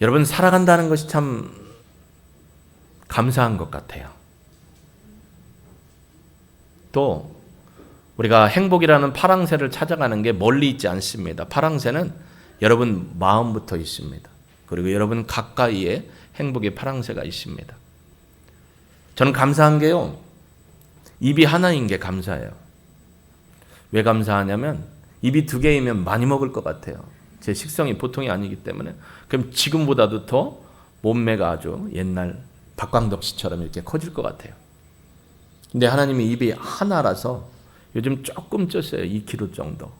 여러분, 살아간다는 것이 참 감사한 것 같아요. 또 우리가 행복이라는 파랑새를 찾아가는 게 멀리 있지 않습니다. 파랑새는 여러분 마음부터 있습니다. 그리고 여러분 가까이에 행복의 파랑새가 있습니다. 저는 감사한 게요, 입이 하나인 게 감사해요. 왜 감사하냐면 입이 두 개이면 많이 먹을 것 같아요. 제 식성이 보통이 아니기 때문에. 그럼 지금보다도 더 몸매가 아주 옛날 박광덕 씨처럼 이렇게 커질 것 같아요. 근데 하나님이 입이 하나라서 요즘 조금 쪘어요. 2kg 정도.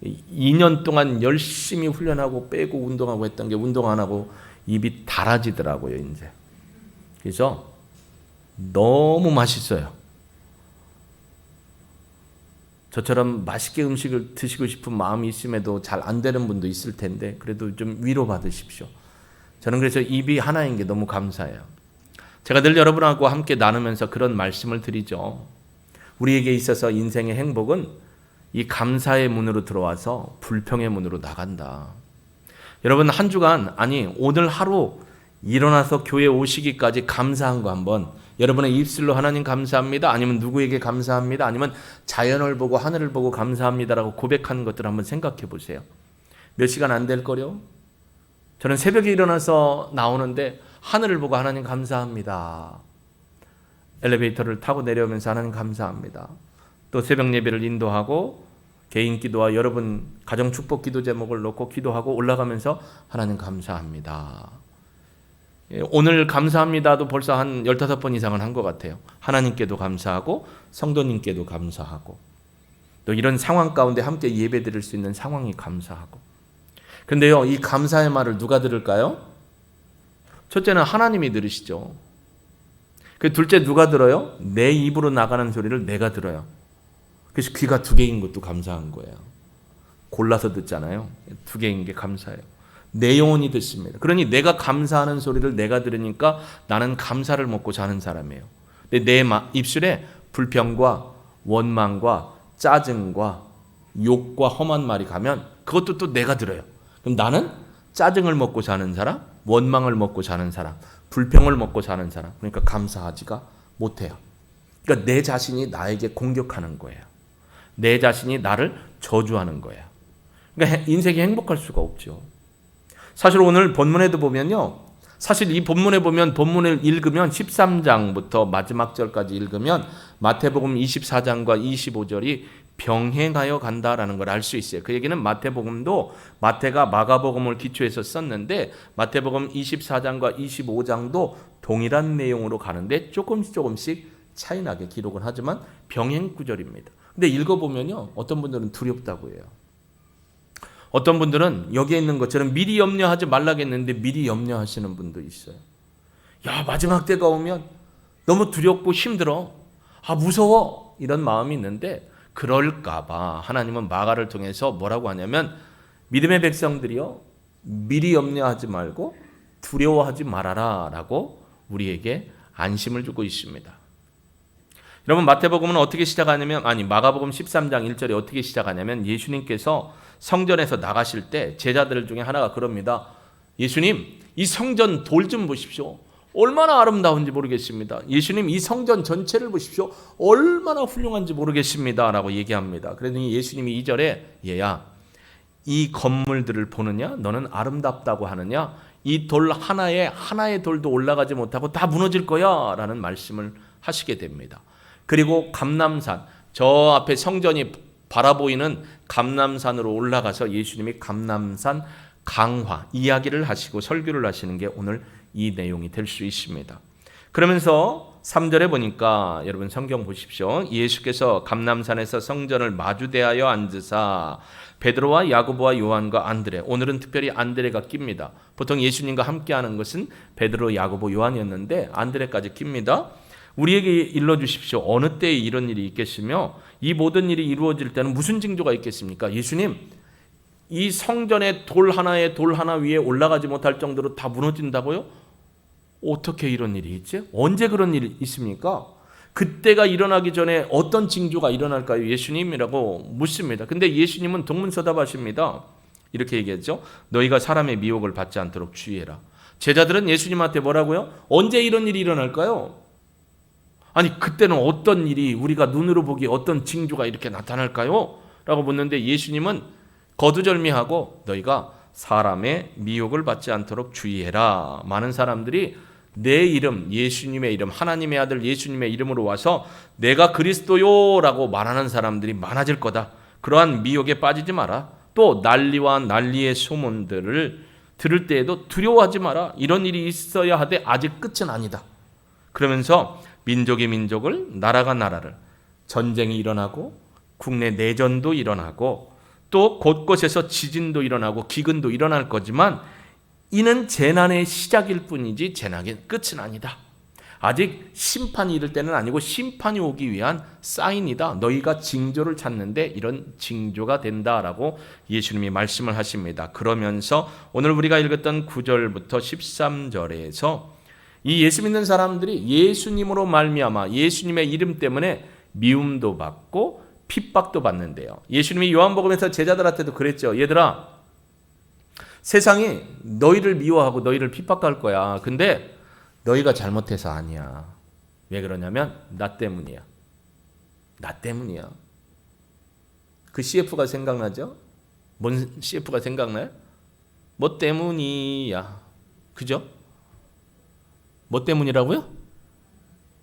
2년 동안 열심히 훈련하고 빼고 운동하고 했던 게 운동 안 하고 입이 닳아지더라고요, 이제. 그래서 너무 맛있어요. 저처럼 맛있게 음식을 드시고 싶은 마음이 있음에도 잘 안 되는 분도 있을 텐데 그래도 좀 위로받으십시오. 저는 그래서 입이 하나인 게 너무 감사해요. 제가 늘 여러분하고 함께 나누면서 그런 말씀을 드리죠. 우리에게 있어서 인생의 행복은 이 감사의 문으로 들어와서 불평의 문으로 나간다. 여러분, 한 주간, 아니 오늘 하루 일어나서 교회 오시기까지 감사한 거 한번, 여러분의 입술로 하나님 감사합니다, 아니면 누구에게 감사합니다, 아니면 자연을 보고 하늘을 보고 감사합니다라고 고백하는 것들을 한번 생각해 보세요. 몇 시간 안 될 거요? 저는 새벽에 일어나서 나오는데 하늘을 보고 하나님 감사합니다. 엘리베이터를 타고 내려오면서 하나님 감사합니다. 또 새벽 예배를 인도하고 개인 기도와 여러분 가정 축복 기도 제목을 놓고 기도하고 올라가면서 하나님 감사합니다. 오늘 감사합니다도 벌써 한 15번 이상은 한 것 같아요. 하나님께도 감사하고 성도님께도 감사하고 또 이런 상황 가운데 함께 예배 드릴 수 있는 상황이 감사하고. 근데요, 이 감사의 말을 누가 들을까요? 첫째는 하나님이 들으시죠. 그 둘째 누가 들어요? 내 입으로 나가는 소리를 내가 들어요. 그래서 귀가 두 개인 것도 감사한 거예요. 골라서 듣잖아요. 두 개인 게 감사해요. 내 영혼이 듣습니다. 그러니 내가 감사하는 소리를 내가 들으니까 나는 감사를 먹고 자는 사람이에요. 근데 내 입술에 불평과 원망과 짜증과 욕과 험한 말이 가면 그것도 또 내가 들어요. 그럼 나는 짜증을 먹고 사는 사람, 원망을 먹고 사는 사람, 불평을 먹고 사는 사람, 그러니까 감사하지가 못해요. 그러니까 내 자신이 나에게 공격하는 거예요. 내 자신이 나를 저주하는 거예요. 그러니까 인생이 행복할 수가 없죠. 사실 오늘 본문에도 보면요, 사실 이 본문에 보면 본문을 읽으면 13장부터 마지막 절까지 읽으면 마태복음 24장과 25절이 병행하여 간다라는 걸 알 수 있어요. 그 얘기는 마태복음도 마태가 마가복음을 기초해서 썼는데 마태복음 24장과 25장도 동일한 내용으로 가는데 조금씩 차이나게 기록을 하지만 병행 구절입니다. 근데 읽어보면요, 어떤 분들은 두렵다고 해요. 어떤 분들은 여기에 있는 것처럼 미리 염려하지 말라겠는데 미리 염려하시는 분도 있어요. 야, 마지막 때가 오면 너무 두렵고 힘들어. 아, 무서워. 이런 마음이 있는데 그럴까봐 하나님은 마가를 통해서 뭐라고 하냐면 믿음의 백성들이요, 미리 염려하지 말고 두려워하지 말아라 라고 우리에게 안심을 주고 있습니다. 여러분, 마태복음은 어떻게 시작하냐면, 마가복음 13장 1절에 어떻게 시작하냐면 예수님께서 성전에서 나가실 때 제자들 중에 하나가 그럽니다. 예수님, 이 성전 돌 좀 보십시오. 얼마나 아름다운지 모르겠습니다. 예수님, 이 성전 전체를 보십시오. 얼마나 훌륭한지 모르겠습니다 라고 얘기합니다. 그러더니 예수님이 2절에 얘야, 이 건물들을 보느냐? 너는 아름답다고 하느냐? 이 돌 하나의 돌도 올라가지 못하고 다 무너질 거야 라는 말씀을 하시게 됩니다. 그리고 감람산, 저 앞에 성전이 바라보이는 감람산으로 올라가서 예수님이 감람산 강화 이야기를 하시고 설교를 하시는 게 오늘 이 내용이 될 수 있습니다. 그러면서 3절에 보니까 여러분 성경 보십시오. 예수께서 감람산에서 성전을 마주대하여 앉으사 베드로와 야고보와 요한과 안드레, 오늘은 특별히 안드레가 낍니다. 보통 예수님과 함께하는 것은 베드로, 야고보, 요한이었는데 안드레까지 낍니다. 우리에게 일러주십시오. 어느 때에 이런 일이 있겠으며 이 모든 일이 이루어질 때는 무슨 징조가 있겠습니까? 예수님, 이 성전의 돌 하나 위에 올라가지 못할 정도로 다 무너진다고요? 어떻게 이런 일이 있지? 언제 그런 일이 있습니까? 그때가 일어나기 전에 어떤 징조가 일어날까요? 예수님이라고 묻습니다. 근데 예수님은 동문서답하십니다. 이렇게 얘기했죠. 너희가 사람의 미혹을 받지 않도록 주의해라. 제자들은 예수님한테 뭐라고요? 언제 이런 일이 일어날까요? 아니 그때는 어떤 일이 우리가 눈으로 보기 어떤 징조가 이렇게 나타날까요? 라고 묻는데 예수님은 거두절미하고 너희가 사람의 미혹을 받지 않도록 주의해라. 많은 사람들이 내 이름, 예수님의 이름, 하나님의 아들 예수님의 이름으로 와서 내가 그리스도요라고 말하는 사람들이 많아질 거다. 그러한 미혹에 빠지지 마라. 또 난리와 난리의 소문들을 들을 때에도 두려워하지 마라. 이런 일이 있어야 하되 아직 끝은 아니다. 그러면서 민족이 민족을, 나라가 나라를, 전쟁이 일어나고 국내 내전도 일어나고 또 곳곳에서 지진도 일어나고 기근도 일어날 거지만 이는 재난의 시작일 뿐이지 재난의 끝은 아니다. 아직 심판이 이를 때는 아니고 심판이 오기 위한 사인이다. 너희가 징조를 찾는데 이런 징조가 된다라고 예수님이 말씀을 하십니다. 그러면서 오늘 우리가 읽었던 9절부터 13절에서 이 예수 믿는 사람들이 예수님으로 말미암아 예수님의 이름 때문에 미움도 받고 핍박도 받는데요. 예수님이 요한복음에서 제자들한테도 그랬죠. 얘들아, 세상이 너희를 미워하고 너희를 핍박할 거야. 근데 너희가 잘못해서 아니야. 왜 그러냐면 나 때문이야. 나 때문이야. 그 CF가 생각나죠? 뭔 CF가 생각나요? 뭐 때문이야. 그죠? 뭐 때문이라고요?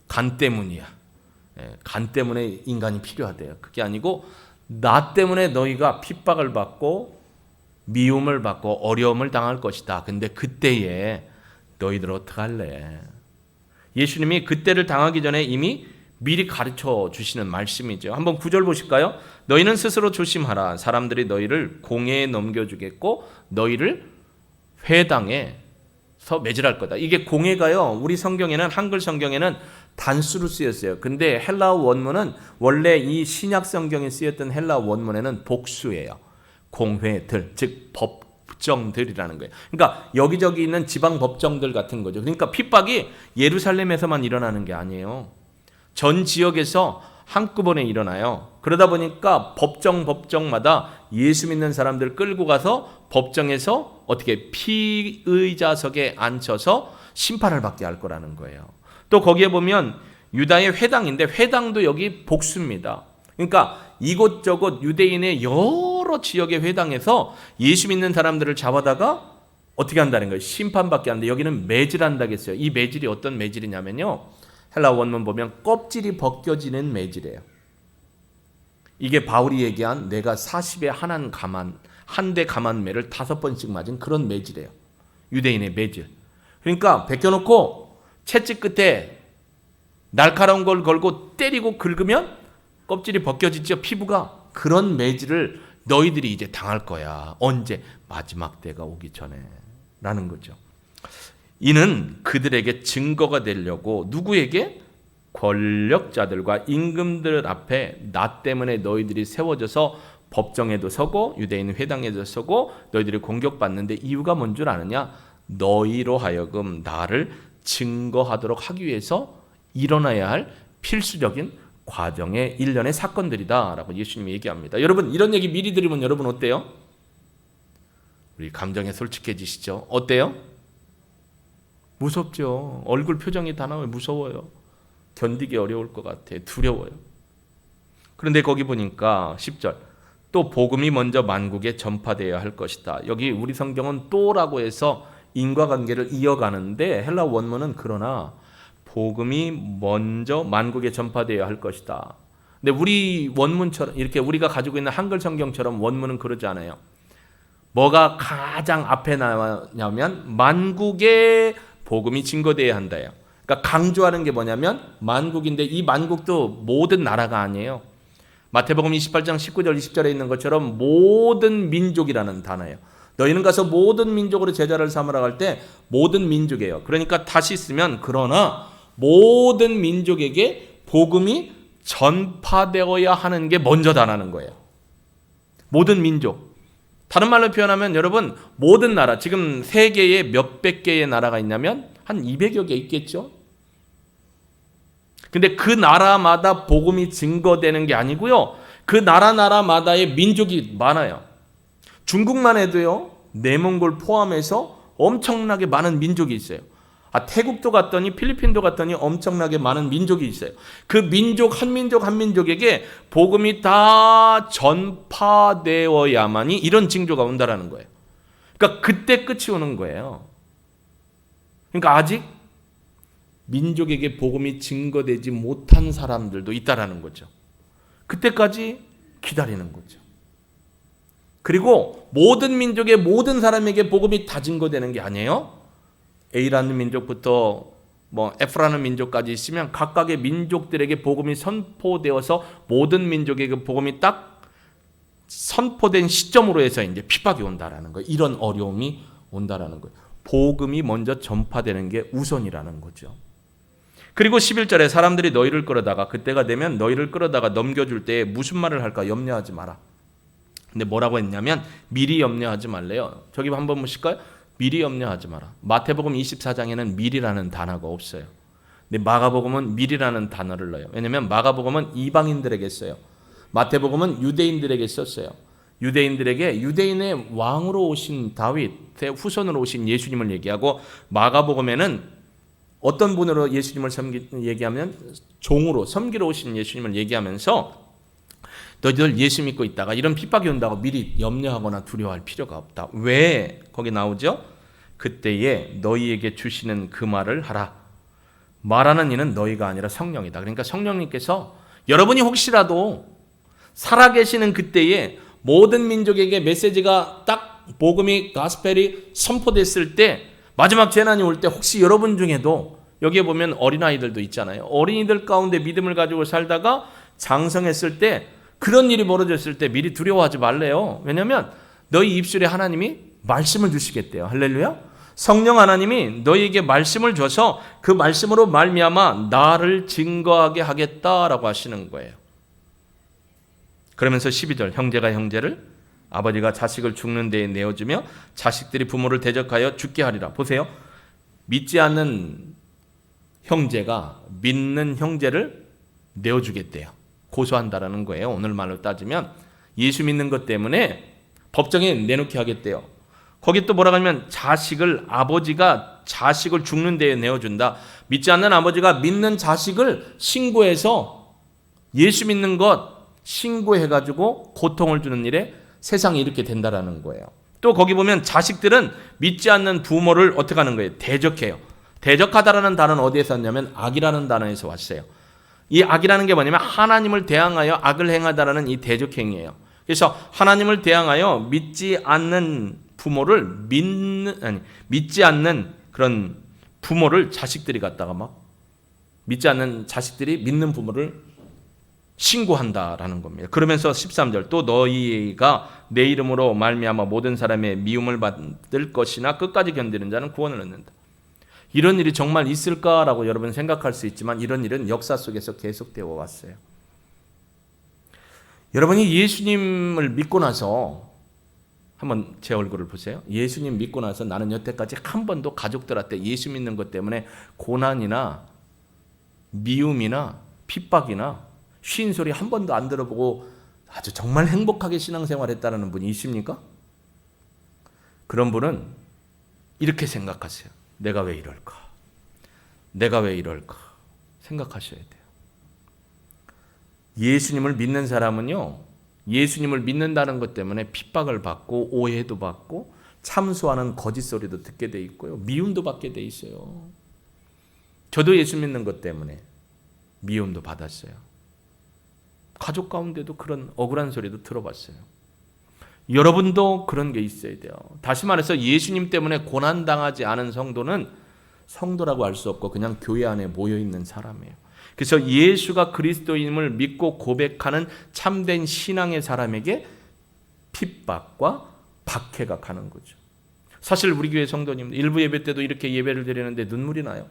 간 때문이야. 간 때문에 인간이 필요하대요. 그게 아니고 나 때문에 너희가 핍박을 받고 미움을 받고 어려움을 당할 것이다. 근데 그때에 너희들 어떡할래? 예수님이 그때를 당하기 전에 이미 미리 가르쳐 주시는 말씀이죠. 한번 9절 보실까요? 너희는 스스로 조심하라. 사람들이 너희를 공회에 넘겨주겠고 너희를 회당에서 매질할 거다. 이게 공회가요. 우리 성경에는 한글 성경에는 단수로 쓰였어요. 근데 헬라어 원문은 원래 이 신약 성경에 쓰였던 헬라어 원문에는 복수예요. 공회들, 즉 법정들이라는 거예요. 그러니까 여기저기 있는 지방 법정들 같은 거죠. 그러니까 핍박이 예루살렘에서만 일어나는 게 아니에요. 전 지역에서 한꺼번에 일어나요. 그러다 보니까 법정마다 예수 믿는 사람들 끌고 가서 법정에서 어떻게 피의자석에 앉혀서 심판을 받게 할 거라는 거예요. 또 거기에 보면 유다의 회당인데 회당도 여기 복수입니다. 그러니까 이곳저곳 유대인의 여러 지역의 회당에서 예수 믿는 사람들을 잡아다가 어떻게 한다는 거예요? 심판받게 하는데 여기는 매질한다고 했어요. 이 매질이 어떤 매질이냐면요. 헬라 원문 보면 껍질이 벗겨지는 매질이에요. 이게 바울이 얘기한 내가 40에 한 대 가만매를 5번씩 맞은 그런 매질이에요. 유대인의 매질. 그러니까 벗겨놓고 채찍 끝에 날카로운 걸 걸고 때리고 긁으면 껍질이 벗겨지죠. 피부가. 그런 매질을 너희들이 이제 당할 거야. 언제? 마지막 때가 오기 전에 라는 거죠. 이는 그들에게 증거가 되려고 누구에게? 권력자들과 임금들 앞에 나 때문에 너희들이 세워져서 법정에도 서고 유대인 회당에도 서고 너희들이 공격받는데 이유가 뭔 줄 아느냐? 너희로 하여금 나를 증거하도록 하기 위해서 일어나야 할 필수적인 과정의 일련의 사건들이다 라고 예수님이 얘기합니다. 여러분 이런 얘기 미리 들으면 여러분 어때요? 우리 감정에 솔직해지시죠? 어때요? 무섭죠. 얼굴 표정이 다 나와요. 무서워요. 견디기 어려울 것 같아요. 두려워요. 그런데 거기 보니까 10절 또 복음이 먼저 만국에 전파되어야 할 것이다. 여기 우리 성경은 또라고 해서 인과관계를 이어가는데 헬라 원문은 그러나 복음이 먼저 만국에 전파되어야 할 것이다. 근데 우리 원문처럼 이렇게 우리가 가지고 있는 한글 성경처럼 원문은 그러지 않아요. 뭐가 가장 앞에 나오냐면 만국의 복음이 증거되어야 한다요. 그러니까 강조하는 게 뭐냐면 만국인데 이 만국도 모든 나라가 아니에요. 마태복음 28장 19절 20절에 있는 것처럼 모든 민족이라는 단어예요. 너희는 가서 모든 민족으로 제자를 삼으라 할 때 모든 민족이에요. 그러니까 다시 쓰면 그러나 모든 민족에게 복음이 전파되어야 하는 게 먼저다라는 거예요. 모든 민족. 다른 말로 표현하면 여러분 모든 나라 지금 세계에 몇백 개의 나라가 있냐면 한 200여 개 있겠죠. 근데 그 나라마다 복음이 증거되는 게 아니고요. 그 나라마다의 민족이 많아요. 중국만 해도요. 내몽골 포함해서 엄청나게 많은 민족이 있어요. 태국도 갔더니 필리핀도 갔더니 엄청나게 많은 민족이 있어요. 그 민족 한 민족에게 복음이 다 전파되어야만이 이런 징조가 온다라는 거예요. 그러니까 그때 끝이 오는 거예요. 그러니까 아직 민족에게 복음이 증거되지 못한 사람들도 있다라는 거죠. 그때까지 기다리는 거죠. 그리고 모든 민족의 모든 사람에게 복음이 다 증거되는 게 아니에요. A라는 민족부터 F라는 민족까지 있으면 각각의 민족들에게 복음이 선포되어서 모든 민족에게 복음이 딱 선포된 시점으로 해서 이제 핍박이 온다라는 거예요. 이런 어려움이 온다라는 거예요. 복음이 먼저 전파되는 게 우선이라는 거죠. 그리고 11절에 사람들이 너희를 끌어다가 그때가 되면 너희를 끌어다가 넘겨줄 때에 무슨 말을 할까 염려하지 마라. 근데 뭐라고 했냐면 미리 염려하지 말래요. 저기 한번 보실까요? 미리 염려하지 마라. 마태복음 24장에는 미리라는 단어가 없어요. 근데 마가복음은 미리라는 단어를 넣어요. 왜냐하면 마가복음은 이방인들에게 써요. 마태복음은 유대인들에게 썼어요. 유대인들에게 유대인의 왕으로 오신 다윗의 후손으로 오신 예수님을 얘기하고, 마가복음에는 어떤 분으로 예수님을 얘기하면 종으로 섬기러 오신 예수님을 얘기하면서 너희들 예수 믿고 있다가 이런 핍박이 온다고 미리 염려하거나 두려워할 필요가 없다. 왜? 거기 나오죠. 그때에 너희에게 주시는 그 말을 하라. 말하는 이는 너희가 아니라 성령이다. 그러니까 성령님께서 여러분이 혹시라도 살아계시는 그때에 모든 민족에게 메시지가 딱 복음이 가스펠이 선포됐을 때, 마지막 재난이 올 때 혹시 여러분 중에도 여기에 보면 어린아이들도 있잖아요. 어린이들 가운데 믿음을 가지고 살다가 장성했을 때, 그런 일이 벌어졌을 때 미리 두려워하지 말래요. 왜냐하면 너희 입술에 하나님이 말씀을 주시겠대요. 할렐루야. 성령 하나님이 너희에게 말씀을 줘서 그 말씀으로 말미암아 나를 증거하게 하겠다라고 하시는 거예요. 그러면서 12절 형제가 형제를, 아버지가 자식을 죽는 데에 내어주며 자식들이 부모를 대적하여 죽게 하리라. 보세요. 믿지 않는 형제가 믿는 형제를 내어주겠대요. 고소한다라는 거예요. 오늘 말로 따지면 예수 믿는 것 때문에 법정에 내놓게 하겠대요. 거기 또 뭐라고 하면 아버지가 자식을 죽는 데에 내어준다. 믿지 않는 아버지가 믿는 자식을 신고해서 예수 믿는 것 신고해가지고 고통을 주는 일에 세상이 이렇게 된다라는 거예요. 또 거기 보면 자식들은 믿지 않는 부모를 어떻게 하는 거예요? 대적해요. 대적하다라는 단어는 어디에서 왔냐면 악이라는 단어에서 왔어요. 이 악이라는 게 뭐냐면 하나님을 대항하여 악을 행하다라는 이 대적행위예요. 그래서 하나님을 대항하여 믿지 않는 믿지 않는 그런 부모를 자식들이 갖다가 믿지 않는 자식들이 믿는 부모를 신고한다라는 겁니다. 그러면서 13절 또 너희가 내 이름으로 말미암아 모든 사람의 미움을 받을 것이나 끝까지 견디는 자는 구원을 얻는다. 이런 일이 정말 있을까라고 여러분 생각할 수 있지만 이런 일은 역사 속에서 계속되어 왔어요. 여러분이 예수님을 믿고 나서 한번 제 얼굴을 보세요. 예수님 믿고 나서 나는 여태까지 한 번도 가족들한테 예수 믿는 것 때문에 고난이나 미움이나 핍박이나 쉰 소리 한 번도 안 들어보고 아주 정말 행복하게 신앙생활했다는 분이 있습니까? 그런 분은 이렇게 생각하세요. 내가 왜 이럴까? 내가 왜 이럴까? 생각하셔야 돼요. 예수님을 믿는 사람은요, 예수님을 믿는다는 것 때문에 핍박을 받고 오해도 받고 참소하는 거짓 소리도 듣게 돼 있고요, 미움도 받게 돼 있어요. 저도 예수 믿는 것 때문에 미움도 받았어요. 가족 가운데도 그런 억울한 소리도 들어봤어요. 여러분도 그런 게 있어야 돼요. 다시 말해서 예수님 때문에 고난당하지 않은 성도는 성도라고 할 수 없고 그냥 교회 안에 모여있는 사람이에요. 그래서 예수가 그리스도임을 믿고 고백하는 참된 신앙의 사람에게 핍박과 박해가 가는 거죠. 사실 우리 교회 성도님들 일부 예배 때도 이렇게 예배를 드리는데 눈물이 나요.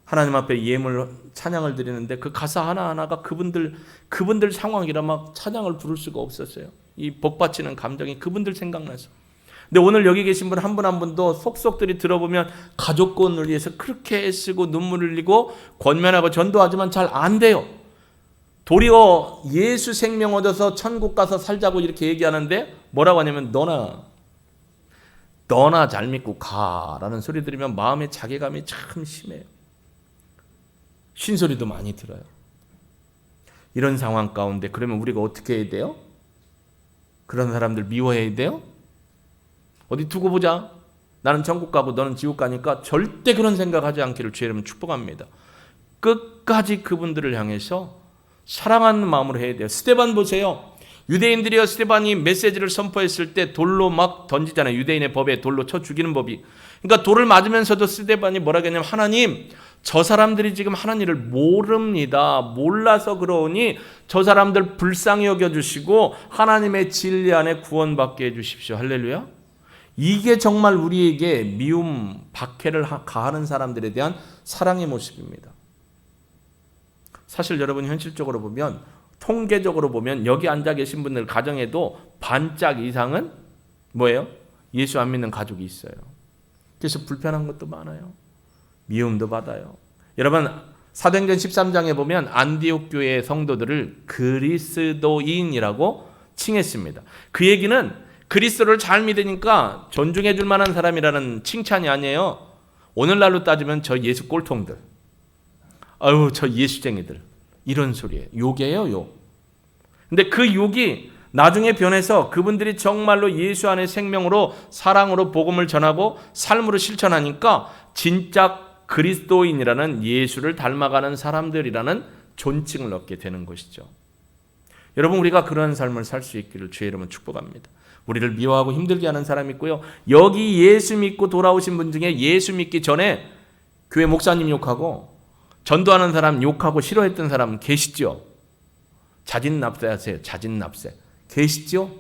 하나님 앞에 예물 찬양을 드리는데 그 가사 하나하나가 그분들 상황이라 막 찬양을 부를 수가 없었어요. 이 복받치는 감정이 그분들 생각나서. 근데 오늘 여기 계신 분 한 분 한 분도 속속들이 들어보면 가족권을 위해서 그렇게 애쓰고 눈물을 흘리고 권면하고 전도하지만 잘 안 돼요. 도리어 예수 생명 얻어서 천국 가서 살자고 이렇게 얘기하는데 뭐라고 하냐면 너나 너나 잘 믿고 가라는 소리 들으면 마음의 자괴감이 참 심해요. 쉰소리도 많이 들어요. 이런 상황 가운데 그러면 우리가 어떻게 해야 돼요? 그런 사람들 미워해야 돼요? 어디 두고 보자. 나는 천국 가고 너는 지옥 가니까 절대 그런 생각하지 않기를 주의 이름으로 축복합니다. 끝까지 그분들을 향해서 사랑하는 마음으로 해야 돼요. 스데반 보세요. 유대인들이요, 스데반이 메시지를 선포했을 때 돌로 막 던지잖아요. 유대인의 법에 돌로 쳐 죽이는 법이. 그러니까 돌을 맞으면서도 스데반이 뭐라 했냐면, 하나님, 저 사람들이 지금 하나님을 모릅니다. 몰라서 그러니 저 사람들 불쌍히 여겨주시고 하나님의 진리 안에 구원받게 해주십시오. 할렐루야. 이게 정말 우리에게 미움, 박해를 가하는 사람들에 대한 사랑의 모습입니다. 사실 여러분 현실적으로 보면, 통계적으로 보면 여기 앉아 계신 분들 가정에도 반짝 이상은 뭐예요? 예수 안 믿는 가족이 있어요. 그래서 불편한 것도 많아요. 미움도 받아요. 여러분 사도행전 13장에 보면 안디옥 교회의 성도들을 그리스도인이라고 칭했습니다. 그 얘기는 그리스도를 잘 믿으니까 존중해 줄 만한 사람이라는 칭찬이 아니에요. 오늘날로 따지면 저 예수 꼴통들, 아유 저 예수쟁이들, 이런 소리예요. 욕이에요, 욕. 근데 그 욕이 나중에 변해서 그분들이 정말로 예수 안의 생명으로 사랑으로 복음을 전하고 삶으로 실천하니까 진짜 그리스도인이라는 예수를 닮아가는 사람들이라는 존칭을 얻게 되는 것이죠. 여러분 우리가 그런 삶을 살 수 있기를 주의 이름으로 축복합니다. 우리를 미워하고 힘들게 하는 사람이 있고요. 여기 예수 믿고 돌아오신 분 중에 예수 믿기 전에 교회 목사님 욕하고 전도하는 사람 욕하고 싫어했던 사람 계시죠? 자진납세하세요. 자진납세. 계시죠?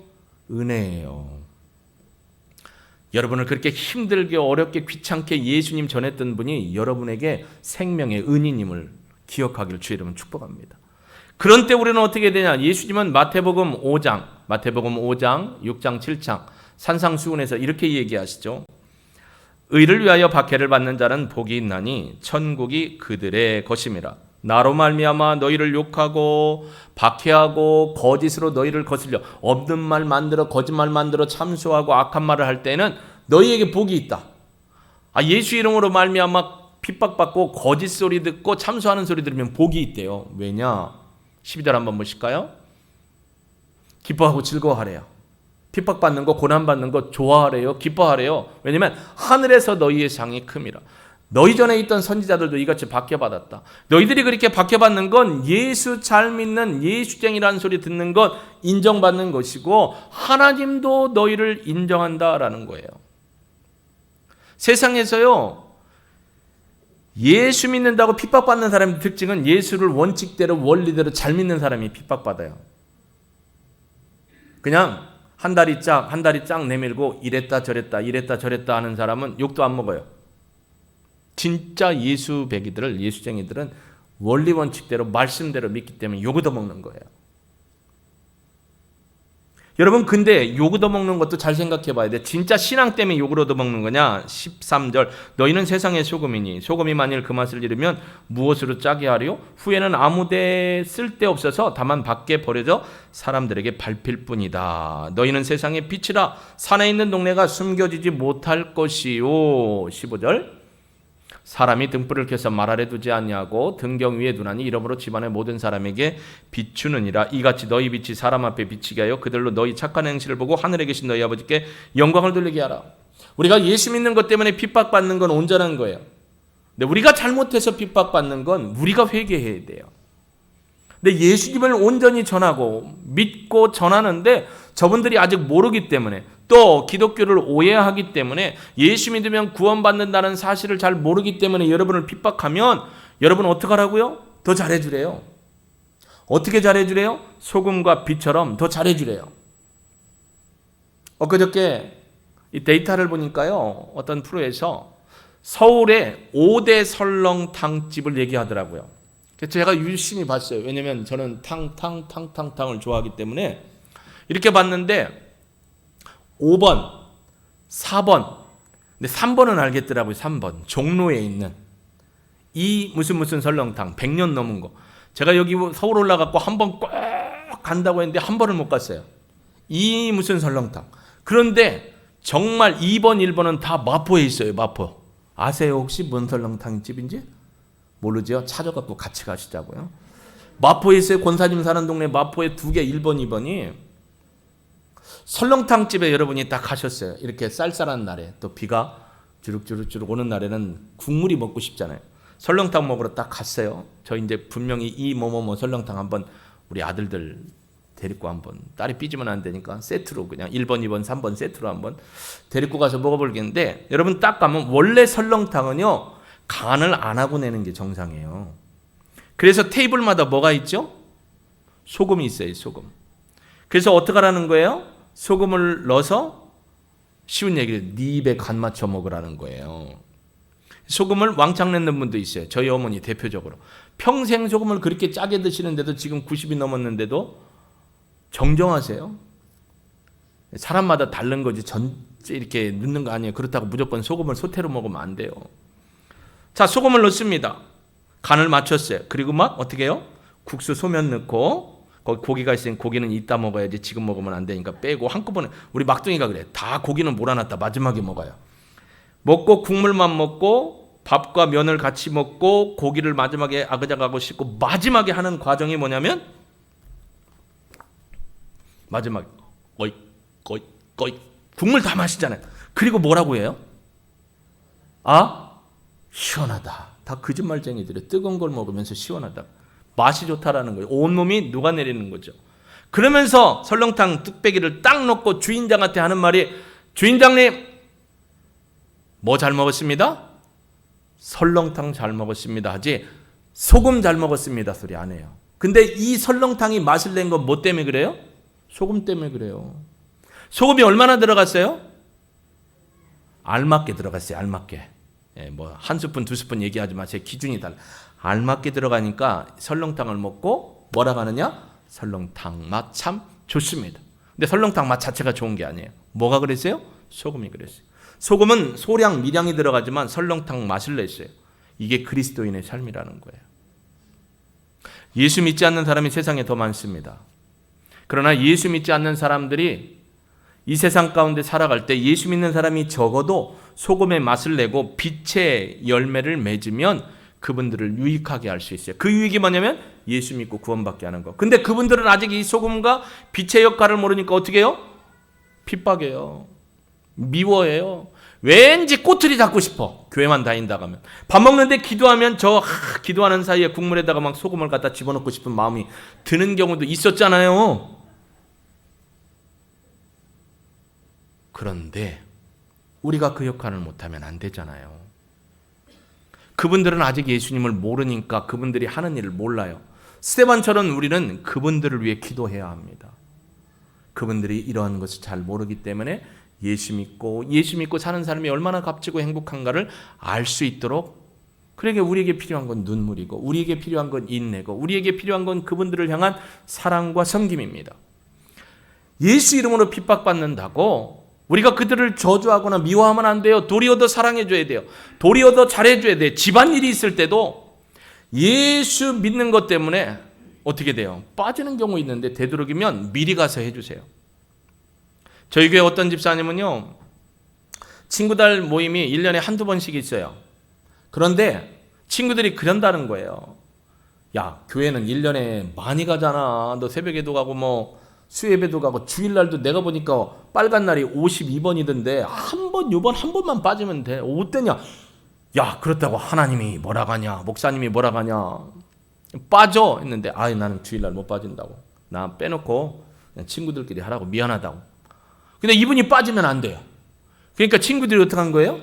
은혜예요. 여러분을 그렇게 힘들게 어렵게 귀찮게 예수님 전했던 분이 여러분에게 생명의 은인임을 기억하기를 주의 이름으로 축복합니다. 그런 때 우리는 어떻게 되냐? 예수님은 마태복음 5장, 6장, 7장 산상수훈에서 이렇게 얘기하시죠. 의를 위하여 박해를 받는 자는 복이 있나니 천국이 그들의 것임이라. 나로 말미암아 너희를 욕하고 박해하고 거짓으로 너희를 거슬려 없는 말 만들어 거짓말 만들어 참소하고 악한 말을 할 때는 너희에게 복이 있다. 예수 이름으로 말미암아 핍박받고 거짓 소리 듣고 참소하는 소리 들으면 복이 있대요. 왜냐? 12절 한번 보실까요? 기뻐하고 즐거워하래요. 핍박받는 거, 고난받는 거 좋아하래요. 기뻐하래요. 왜냐면 하늘에서 너희의 상이 큼이라. 너희 전에 있던 선지자들도 이같이 박해받았다. 너희들이 그렇게 박해받는 건 예수 잘 믿는 예수쟁이라는 소리 듣는 것 인정받는 것이고 하나님도 너희를 인정한다라는 거예요. 세상에서요, 예수 믿는다고 핍박받는 사람의 특징은 예수를 원칙대로 원리대로 잘 믿는 사람이 핍박받아요. 그냥 한 다리 쫙 내밀고 이랬다 저랬다 하는 사람은 욕도 안 먹어요. 진짜 예수배기들을, 예수쟁이들은 원리 원칙대로 말씀대로 믿기 때문에 욕을 더 먹는 거예요. 여러분 근데 욕을 더 먹는 것도 잘 생각해 봐야 돼. 진짜 신앙 때문에 욕을 얻어 먹는 거냐? 13절 너희는 세상의 소금이니 소금이 만일 그 맛을 잃으면 무엇으로 짜게 하리요? 후에는 아무데 쓸데없어서 다만 밖에 버려져 사람들에게 밟힐 뿐이다. 너희는 세상의 빛이라. 산에 있는 동네가 숨겨지지 못할 것이요. 15절 사람이 등불을 켜서 말 아래 두지 아니하고 등경 위에 두나니 이러므로 집안의 모든 사람에게 비추느니라. 이같이 너희 빛이 사람 앞에 비치게 하여 그들로 너희 착한 행실을 보고 하늘에 계신 너희 아버지께 영광을 돌리게 하라. 우리가 예수 믿는 것 때문에 핍박받는 건 온전한 거예요. 근데 우리가 잘못해서 핍박받는 건 우리가 회개해야 돼요. 근데 예수님을 온전히 전하고 믿고 전하는데 저분들이 아직 모르기 때문에 또 기독교를 오해하기 때문에 예수 믿으면 구원받는다는 사실을 잘 모르기 때문에 여러분을 핍박하면 여러분 어떡하라고요? 더 잘해주래요. 어떻게 잘해주래요? 소금과 빛처럼 더 잘해주래요. 엊그저께 이 데이터를 보니까요, 어떤 프로에서 서울의 5대 설렁탕집을 얘기하더라고요. 그래서 제가 유심히 봤어요. 왜냐면 저는 탕탕탕탕탕을 좋아하기 때문에 이렇게 봤는데 5번, 4번, 근데 3번은 알겠더라고요. 3번 종로에 있는 이 무슨 설렁탕 100년 넘은 거. 제가 여기 서울 올라갔고 한 번 꼭 간다고 했는데 한 번을 못 갔어요. 이 무슨 설렁탕. 그런데 정말 2번, 1번은 다 마포에 있어요. 마포. 아세요? 혹시 뭔 설렁탕 집인지? 모르죠? 찾아갖고 같이 가시자고요. 마포에 있어요. 권사님 사는 동네 마포에 2개 1번, 2번이. 설렁탕 집에 여러분이 딱 가셨어요. 이렇게 쌀쌀한 날에 또 비가 주룩주룩 오는 날에는 국물이 먹고 싶잖아요. 설렁탕 먹으러 딱 갔어요. 저 이제 분명히 이 뭐뭐뭐 설렁탕 한번 우리 아들들 데리고 한번, 딸이 삐지면 안 되니까 세트로 그냥 1번, 2번, 3번 세트로 한번 데리고 가서 먹어볼겠는데, 여러분 딱 가면 원래 설렁탕은요 간을 안 하고 내는 게 정상이에요. 그래서 테이블마다 뭐가 있죠? 소금이 있어요. 소금. 그래서 어떻게 하라는 거예요? 소금을 넣어서, 쉬운 얘기를 네 입에 간 맞춰 먹으라는 거예요. 소금을 왕창 넣는 분도 있어요. 저희 어머니 대표적으로 평생 소금을 그렇게 짜게 드시는데도 지금 90이 넘었는데도 정정하세요. 사람마다 다른 거지 전체 이렇게 넣는 거 아니에요. 그렇다고 무조건 소금을 소태로 먹으면 안 돼요. 자, 소금을 넣습니다. 간을 맞췄어요. 그리고 막 어떻게 해요? 국수 소면 넣고, 거기 고기가 있으니 고기는 이따 먹어야지 지금 먹으면 안 되니까 빼고 한꺼번에, 우리 막둥이가 그래. 다 고기는 몰아놨다 마지막에 먹어요. 먹고 국물만 먹고 밥과 면을 같이 먹고 고기를 마지막에 아그작하고 씻고 마지막에 하는 과정이 뭐냐면, 마지막에 거이 국물 다 마시잖아요. 그리고 뭐라고 해요? 아, 시원하다. 다 거짓말쟁이들이 뜨거운 걸 먹으면서 시원하다. 맛이 좋다라는 거예요. 온몸이 녹아내리는 거죠. 그러면서 설렁탕 뚝배기를 딱 놓고 주인장한테 하는 말이, 주인장님 뭐 잘 먹었습니다? 설렁탕 잘 먹었습니다 하지 소금 잘 먹었습니다 소리 안 해요. 근데 이 설렁탕이 맛을 낸 건 뭐 때문에 그래요? 소금 때문에 그래요. 소금이 얼마나 들어갔어요? 알맞게 들어갔어요. 알맞게. 뭐 한 스푼 두 스푼 얘기하지 마세요. 기준이 달라. 알맞게 들어가니까 설렁탕을 먹고 뭐라고 하느냐? 설렁탕 맛 참 좋습니다. 근데 설렁탕 맛 자체가 좋은 게 아니에요. 뭐가 그랬어요? 소금이 그랬어요. 소금은 소량 미량이 들어가지만 설렁탕 맛을 냈어요. 이게 그리스도인의 삶이라는 거예요. 예수 믿지 않는 사람이 세상에 더 많습니다. 그러나 예수 믿지 않는 사람들이 이 세상 가운데 살아갈 때 예수 믿는 사람이 적어도 소금의 맛을 내고 빛의 열매를 맺으면 그분들을 유익하게 할 수 있어요. 그 유익이 뭐냐면 예수 믿고 구원받게 하는 거. 근데 그분들은 아직 이 소금과 빛의 역할을 모르니까 어떻게 해요? 핍박해요. 미워해요. 왠지 꼬투리 잡고 싶어. 교회만 다닌다고 하면. 밥 먹는데 기도하면 기도하는 사이에 국물에다가 막 소금을 갖다 집어넣고 싶은 마음이 드는 경우도 있었잖아요. 그런데 우리가 그 역할을 못하면 안 되잖아요. 그분들은 아직 예수님을 모르니까 그분들이 하는 일을 몰라요. 스데반처럼 우리는 그분들을 위해 기도해야 합니다. 그분들이 이러한 것을 잘 모르기 때문에 예수 믿고 사는 사람이 얼마나 값지고 행복한가를 알 수 있도록, 그러게 우리에게 필요한 건 눈물이고 우리에게 필요한 건 인내고 우리에게 필요한 건 그분들을 향한 사랑과 섬김입니다. 예수 이름으로 핍박받는다고 우리가 그들을 저주하거나 미워하면 안 돼요. 도리어 더 사랑해줘야 돼요. 도리어 더 잘해줘야 돼요. 집안일이 있을 때도 예수 믿는 것 때문에 어떻게 돼요? 빠지는 경우 있는데 되도록이면 미리 가서 해주세요. 저희 교회 어떤 집사님은요, 친구들 모임이 1년에 한두 번씩 있어요. 그런데 친구들이 그런다는 거예요. 야, 교회는 1년에 많이 가잖아. 너 새벽에도 가고 뭐 수예배도 가고 주일날도 내가 보니까 빨간 날이 52번이던데 요번 한 번만 빠지면 돼. 어때냐? 야, 그렇다고 하나님이 뭐라 가냐? 목사님이 뭐라 가냐? 빠져 했는데 나는 주일날 못 빠진다고. 나 빼놓고 그냥 친구들끼리 하라고, 미안하다고. 근데 이분이 빠지면 안 돼요. 그러니까 친구들이 어떻게 한 거예요?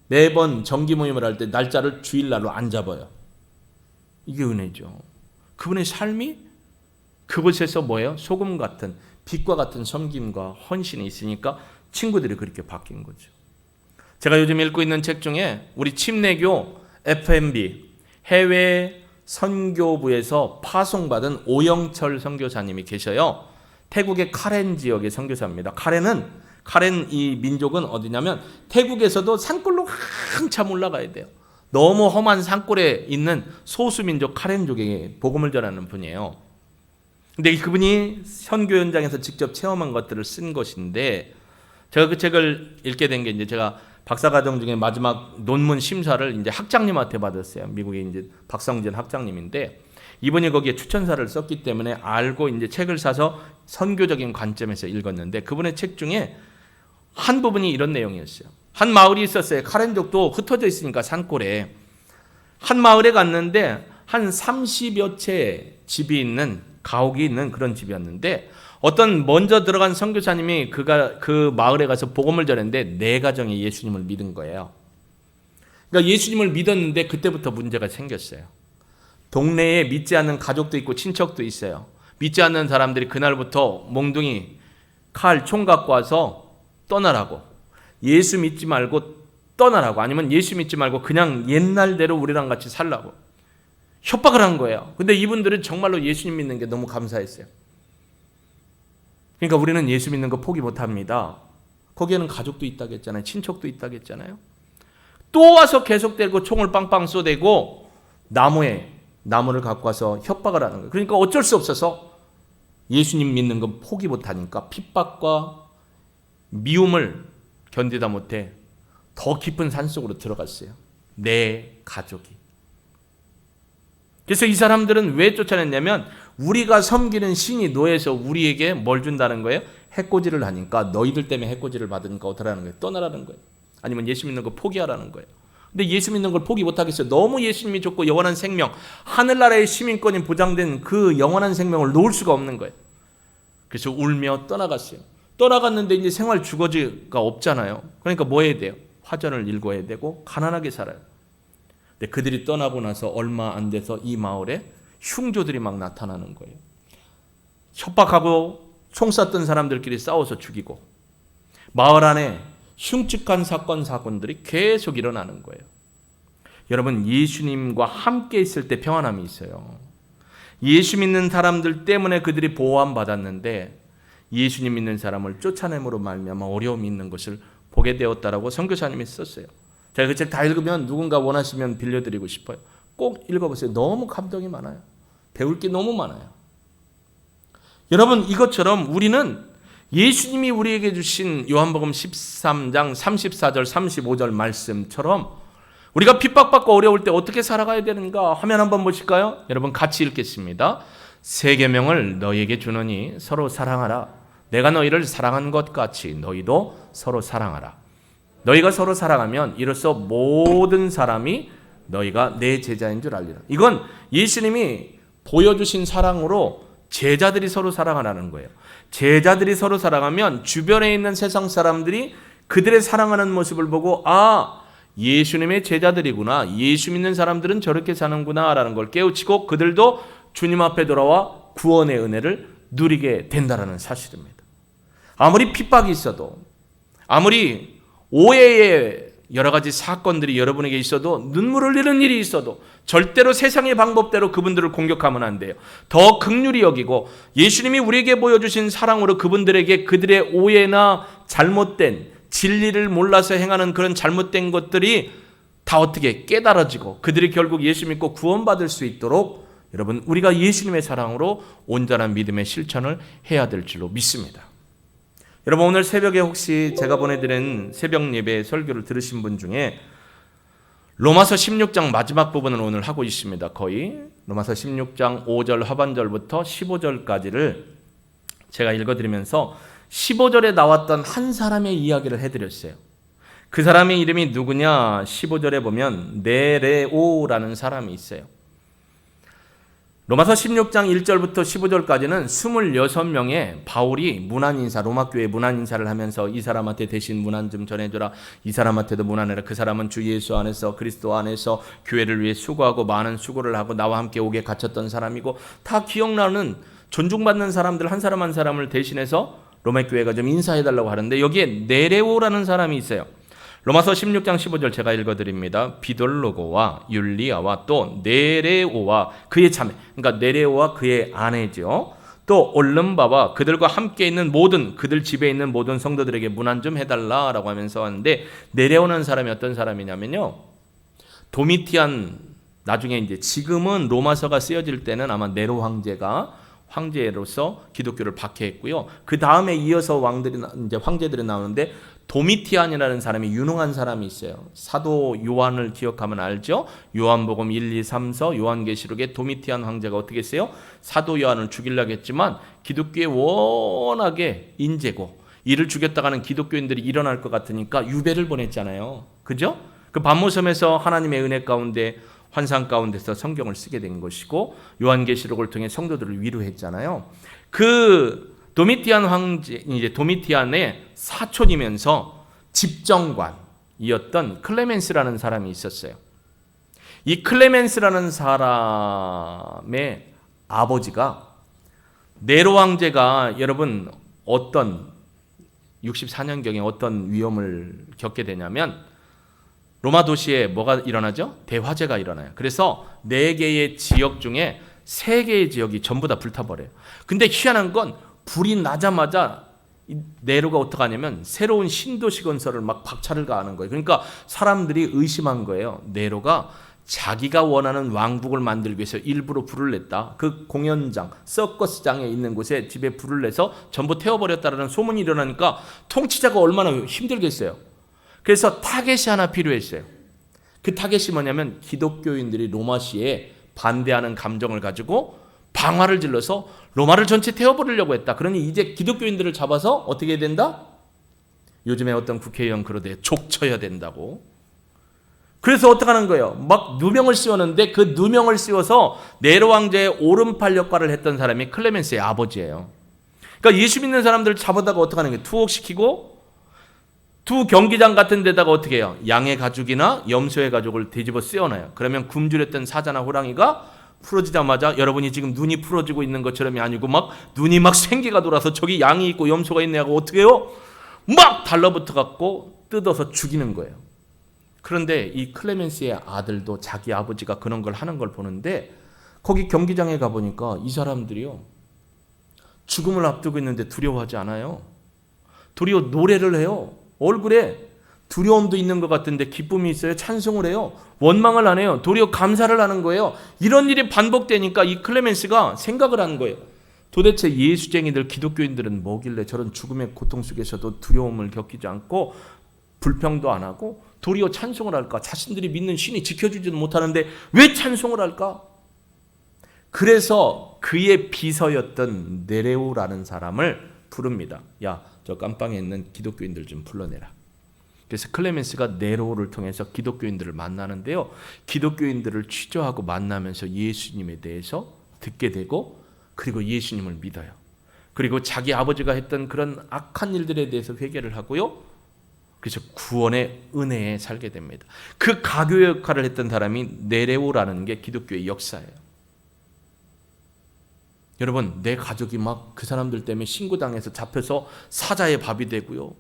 매번 정기 모임을 할 때 날짜를 주일날로 안 잡아요. 이게 은혜죠. 그분의 삶이 그곳에서 뭐예요? 소금 같은, 빛과 같은 섬김과 헌신이 있으니까 친구들이 그렇게 바뀐 거죠. 제가 요즘 읽고 있는 책 중에 우리 침례교 FMB 해외 선교부에서 파송받은 오영철 선교사님이 계셔요. 태국의 카렌 지역의 선교사입니다. 카렌 이 민족은 어디냐면 태국에서도 산골로 한참 올라가야 돼요. 너무 험한 산골에 있는 소수민족 카렌족에 복음을 전하는 분이에요. 근데 그분이 선교 현장에서 직접 체험한 것들을 쓴 것인데, 제가 그 책을 읽게 된 게 이제 제가 박사과정 중에 마지막 논문 심사를 이제 학장님한테 받았어요. 미국의 이제 박성진 학장님인데 이분이 거기에 추천사를 썼기 때문에 알고 이제 책을 사서 선교적인 관점에서 읽었는데 그분의 책 중에 한 부분이 이런 내용이었어요. 한 마을이 있었어요. 카렌족도 흩어져 있으니까 산골에. 한 마을에 갔는데 한 30여 채 집이 있는 가옥이 있는 그런 집이었는데 어떤 먼저 들어간 선교사님이 그 마을에 가서 복음을 전했는데 4가정이 예수님을 믿은 거예요. 그러니까 예수님을 믿었는데 그때부터 문제가 생겼어요. 동네에 믿지 않는 가족도 있고 친척도 있어요. 믿지 않는 사람들이 그날부터 몽둥이 총 갖고 와서 떠나라고, 예수 믿지 말고 떠나라고, 아니면 예수 믿지 말고 그냥 옛날대로 우리랑 같이 살라고 협박을 한 거예요. 근데 이분들은 정말로 예수님 믿는 게 너무 감사했어요. 그러니까 우리는 예수 믿는 거 포기 못합니다. 거기에는 가족도 있다겠잖아요. 친척도 있다겠잖아요. 또 와서 계속되고 총을 빵빵 쏘대고 나무를 갖고 와서 협박을 하는 거예요. 그러니까 어쩔 수 없어서 예수님 믿는 건 포기 못하니까 핍박과 미움을 견디다 못해 더 깊은 산속으로 들어갔어요. 내 가족이. 그래서 이 사람들은 왜 쫓아냈냐면 우리가 섬기는 신이 노예에서 우리에게 뭘 준다는 거예요? 해코지를 하니까 너희들 때문에 해코지를 받으니까 어떡하라는 거예요? 떠나라는 거예요. 아니면 예수 믿는 거 포기하라는 거예요. 근데 예수 믿는 걸 포기 못하겠어요. 너무 예수님이 좋고 영원한 생명, 하늘나라의 시민권이 보장된 그 영원한 생명을 놓을 수가 없는 거예요. 그래서 울며 떠나갔어요. 떠나갔는데 이제 생활 주거지가 없잖아요. 그러니까 뭐 해야 돼요? 화전을 일궈야 되고 가난하게 살아요. 근데 그들이 떠나고 나서 얼마 안 돼서 이 마을에 흉조들이 막 나타나는 거예요. 협박하고 총 쐈던 사람들끼리 싸워서 죽이고 마을 안에 흉측한 사건들이 계속 일어나는 거예요. 여러분, 예수님과 함께 있을 때 평안함이 있어요. 예수 믿는 사람들 때문에 그들이 보호함 받았는데 예수님 믿는 사람을 쫓아냄으로 말미암아 어려움이 있는 것을 보게 되었다라고 선교사님이 썼어요. 제가 그 책 다 읽으면 누군가 원하시면 빌려드리고 싶어요. 꼭 읽어보세요. 너무 감동이 많아요. 배울 게 너무 많아요. 여러분, 이것처럼 우리는 예수님이 우리에게 주신 요한복음 13장 34절 35절 말씀처럼 우리가 핍박받고 어려울 때 어떻게 살아가야 되는가 화면 한번 보실까요? 여러분 같이 읽겠습니다. 세 계명을 너희에게 주노니 서로 사랑하라. 내가 너희를 사랑한 것 같이 너희도 서로 사랑하라. 너희가 서로 사랑하면 이로써 모든 사람이 너희가 내 제자인 줄 알리라. 이건 예수님이 보여주신 사랑으로 제자들이 서로 사랑하라는 거예요. 제자들이 서로 사랑하면 주변에 있는 세상 사람들이 그들의 사랑하는 모습을 보고 예수님의 제자들이구나. 예수 믿는 사람들은 저렇게 사는구나 라는 걸 깨우치고 그들도 주님 앞에 돌아와 구원의 은혜를 누리게 된다는 사실입니다. 아무리 핍박이 있어도 아무리 오해의 여러 가지 사건들이 여러분에게 있어도 눈물을 흘리는 일이 있어도 절대로 세상의 방법대로 그분들을 공격하면 안 돼요. 더 긍휼히 여기고 예수님이 우리에게 보여주신 사랑으로 그분들에게 그들의 오해나 잘못된 진리를 몰라서 행하는 그런 잘못된 것들이 다 어떻게 깨달아지고 그들이 결국 예수 믿고 구원받을 수 있도록 여러분 우리가 예수님의 사랑으로 온전한 믿음의 실천을 해야 될 줄로 믿습니다. 여러분 오늘 새벽에 혹시 제가 보내드린 새벽 예배 설교를 들으신 분 중에 로마서 16장 마지막 부분을 오늘 하고 있습니다. 거의 로마서 16장 5절 하반절부터 15절까지를 제가 읽어드리면서 15절에 나왔던 한 사람의 이야기를 해드렸어요. 그 사람의 이름이 누구냐? 15절에 보면 네레오라는 사람이 있어요. 로마서 16장 1절부터 15절까지는 26명의 바울이 문안인사, 로마교회 문안인사를 하면서 이 사람한테 대신 문안 좀 전해줘라. 이 사람한테도 문안해라. 그 사람은 주 예수 안에서 그리스도 안에서 교회를 위해 수고하고 많은 수고를 하고 나와 함께 옥에 갇혔던 사람이고 다 기억나는 존중받는 사람들 한 사람 한 사람을 대신해서 로마교회가 좀 인사해달라고 하는데 여기에 네레오라는 사람이 있어요. 로마서 16장 15절 제가 읽어드립니다. 비돌로고와 율리아와 또 네레오와 그의 자매, 그러니까 네레오와 그의 아내죠. 또 올름바와 그들과 함께 있는 모든 그들 집에 있는 모든 성도들에게 문안 좀 해달라라고 하면서 하는데 네레오는 사람이 어떤 사람이냐면요. 도미티안 나중에 이제 지금은 로마서가 쓰여질 때는 아마 네로 황제가 황제로서 기독교를 박해했고요. 그 다음에 이어서 이제 황제들이 나오는데 도미티안이라는 사람이 유능한 사람이 있어요. 사도 요한을 기억하면 알죠? 요한복음 1, 2, 3서 요한계시록에 도미티안 황제가 어떻게 했어요? 사도 요한을 죽이려고 했지만 기독교에 워낙에 인재고 이를 죽였다가는 기독교인들이 일어날 것 같으니까 유배를 보냈잖아요. 그죠? 그 반모섬에서 하나님의 은혜 가운데 환상 가운데서 성경을 쓰게 된 것이고 요한계시록을 통해 성도들을 위로했잖아요. 그 도미티안 황제, 이제 도미티안의 사촌이면서 집정관이었던 클레멘스라는 사람이 있었어요. 이 클레멘스라는 사람의 아버지가 네로 왕제가 여러분 어떤 64년경에 어떤 위험을 겪게 되냐면 로마 도시에 뭐가 일어나죠? 대화재가 일어나요. 그래서 4개의 지역 중에 3개의 지역이 전부 다 불타버려요. 근데 희한한 건 불이 나자마자 네로가 어떻게 하냐면 새로운 신도시 건설을 막 박차를 가하는 거예요. 그러니까 사람들이 의심한 거예요. 네로가 자기가 원하는 왕국을 만들기 위해서 일부러 불을 냈다. 그 공연장, 서커스장에 있는 곳에 집에 불을 내서 전부 태워버렸다라는 소문이 일어나니까 통치자가 얼마나 힘들겠어요. 그래서 타겟이 하나 필요했어요. 그 타겟이 뭐냐면 기독교인들이 로마시에 반대하는 감정을 가지고 방화를 질러서 로마를 전체 태워버리려고 했다. 그러니 이제 기독교인들을 잡아서 어떻게 해야 된다? 요즘에 어떤 국회의원 그러대 족쳐야 된다고. 그래서 어떻게 하는 거예요? 막 누명을 씌웠는데 그 누명을 씌워서 네로 왕제의 오른팔 역할을 했던 사람이 클레멘스의 아버지예요. 그러니까 예수 믿는 사람들을 잡아다가 어떻게 하는 거예요? 투옥시키고 두 경기장 같은 데다가 어떻게 해요? 양의 가죽이나 염소의 가죽을 뒤집어 씌워놔요. 그러면 굶주렸던 사자나 호랑이가 풀어지자마자 여러분이 지금 눈이 풀어지고 있는 것처럼이 아니고 막 눈이 막 생기가 돌아서 저기 양이 있고 염소가 있네 하고 어떻게 해요? 막 달라붙어 갖고 뜯어서 죽이는 거예요. 그런데 이 클레멘스의 아들도 자기 아버지가 그런 걸 하는 걸 보는데 거기 경기장에 가보니까 이 사람들이요. 죽음을 앞두고 있는데 두려워하지 않아요. 도리어 노래를 해요. 얼굴에 두려움도 있는 것 같은데 기쁨이 있어요. 찬송을 해요. 원망을 안 해요. 도리어 감사를 하는 거예요. 이런 일이 반복되니까 이 클레멘스가 생각을 하는 거예요. 도대체 예수쟁이들 기독교인들은 뭐길래 저런 죽음의 고통 속에서도 두려움을 겪이지 않고 불평도 안 하고 도리어 찬송을 할까? 자신들이 믿는 신이 지켜주지도 못하는데 왜 찬송을 할까? 그래서 그의 비서였던 네레오라는 사람을 부릅니다. 야, 저 깜빵에 있는 기독교인들 좀 불러내라. 그래서 클레멘스가 네로를 통해서 기독교인들을 만나는데요. 기독교인들을 취조하고 만나면서 예수님에 대해서 듣게 되고 그리고 예수님을 믿어요. 그리고 자기 아버지가 했던 그런 악한 일들에 대해서 회개를 하고요. 그래서 구원의 은혜에 살게 됩니다. 그 가교 역할을 했던 사람이 네레오라는 게 기독교의 역사예요. 여러분, 내 가족이 막 그 사람들 때문에 신고당해서 잡혀서 사자의 밥이 되고요.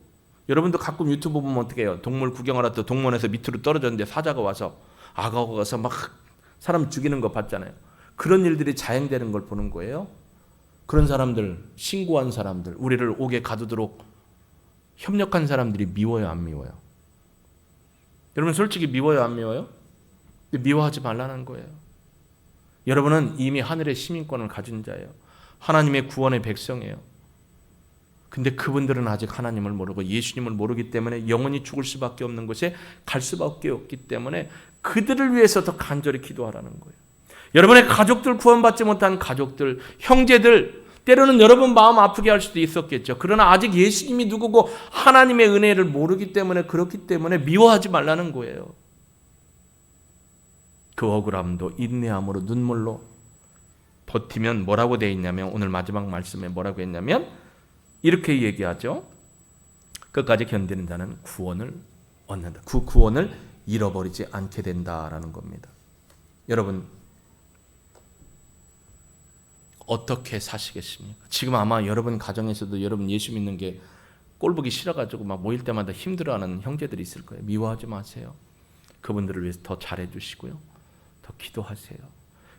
여러분도 가끔 유튜브 보면 어떻게 해요? 동물 구경하러 또 동문에서 밑으로 떨어졌는데 사자가 와서 악어가 가서 막 사람 죽이는 거 봤잖아요. 그런 일들이 자행되는 걸 보는 거예요. 그런 사람들, 신고한 사람들, 우리를 옥에 가두도록 협력한 사람들이 미워요, 안 미워요? 여러분 솔직히 미워요, 안 미워요? 미워하지 말라는 거예요. 여러분은 이미 하늘의 시민권을 가진 자예요. 하나님의 구원의 백성이에요. 근데 그분들은 아직 하나님을 모르고 예수님을 모르기 때문에 영원히 죽을 수밖에 없는 곳에 갈 수밖에 없기 때문에 그들을 위해서 더 간절히 기도하라는 거예요. 여러분의 가족들, 구원받지 못한 가족들, 형제들, 때로는 여러분 마음 아프게 할 수도 있었겠죠. 그러나 아직 예수님이 누구고 하나님의 은혜를 모르기 때문에 그렇기 때문에 미워하지 말라는 거예요. 그 억울함도 인내함으로 눈물로 버티면 뭐라고 되어 있냐면 오늘 마지막 말씀에 뭐라고 했냐면 이렇게 얘기하죠. 끝까지 견디는 자는 구원을 얻는다. 그 구원을 잃어버리지 않게 된다라는 겁니다. 여러분 어떻게 사시겠습니까? 지금 아마 여러분 가정에서도 여러분 예수 믿는 게 꼴보기 싫어가지고 막 모일 때마다 힘들어하는 형제들이 있을 거예요. 미워하지 마세요. 그분들을 위해서 더 잘해주시고요. 더 기도하세요.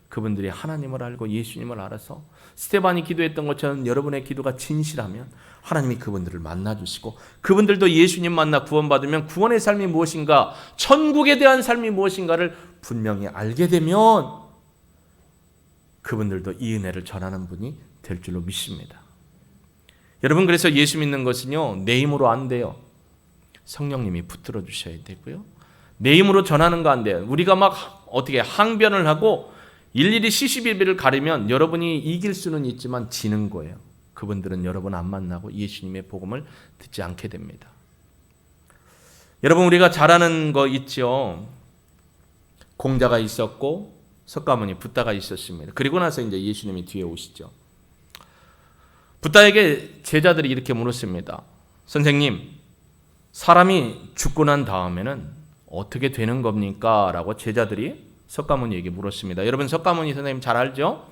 그분들이 하나님을 알고 예수님을 알아서 스테반이 기도했던 것처럼 여러분의 기도가 진실하면 하나님이 그분들을 만나주시고 그분들도 예수님 만나 구원받으면 구원의 삶이 무엇인가, 천국에 대한 삶이 무엇인가를 분명히 알게 되면 그분들도 이 은혜를 전하는 분이 될 줄로 믿습니다. 여러분, 그래서 예수 믿는 것은요, 내 힘으로 안 돼요. 성령님이 붙들어 주셔야 되고요. 내 힘으로 전하는 거 안 돼요. 우리가 막 어떻게 항변을 하고 일일이 시시비비를 가리면 여러분이 이길 수는 있지만 지는 거예요. 그분들은 여러분 안 만나고 예수님의 복음을 듣지 않게 됩니다. 여러분, 우리가 잘 아는 거 있죠. 공자가 있었고 석가모니 붓다가 있었습니다. 그리고 나서 이제 예수님이 뒤에 오시죠. 붓다에게 제자들이 이렇게 물었습니다. 선생님, 사람이 죽고 난 다음에는 어떻게 되는 겁니까? 라고 제자들이 석가모니에게 물었습니다. 여러분, 석가모니 선생님 잘 알죠?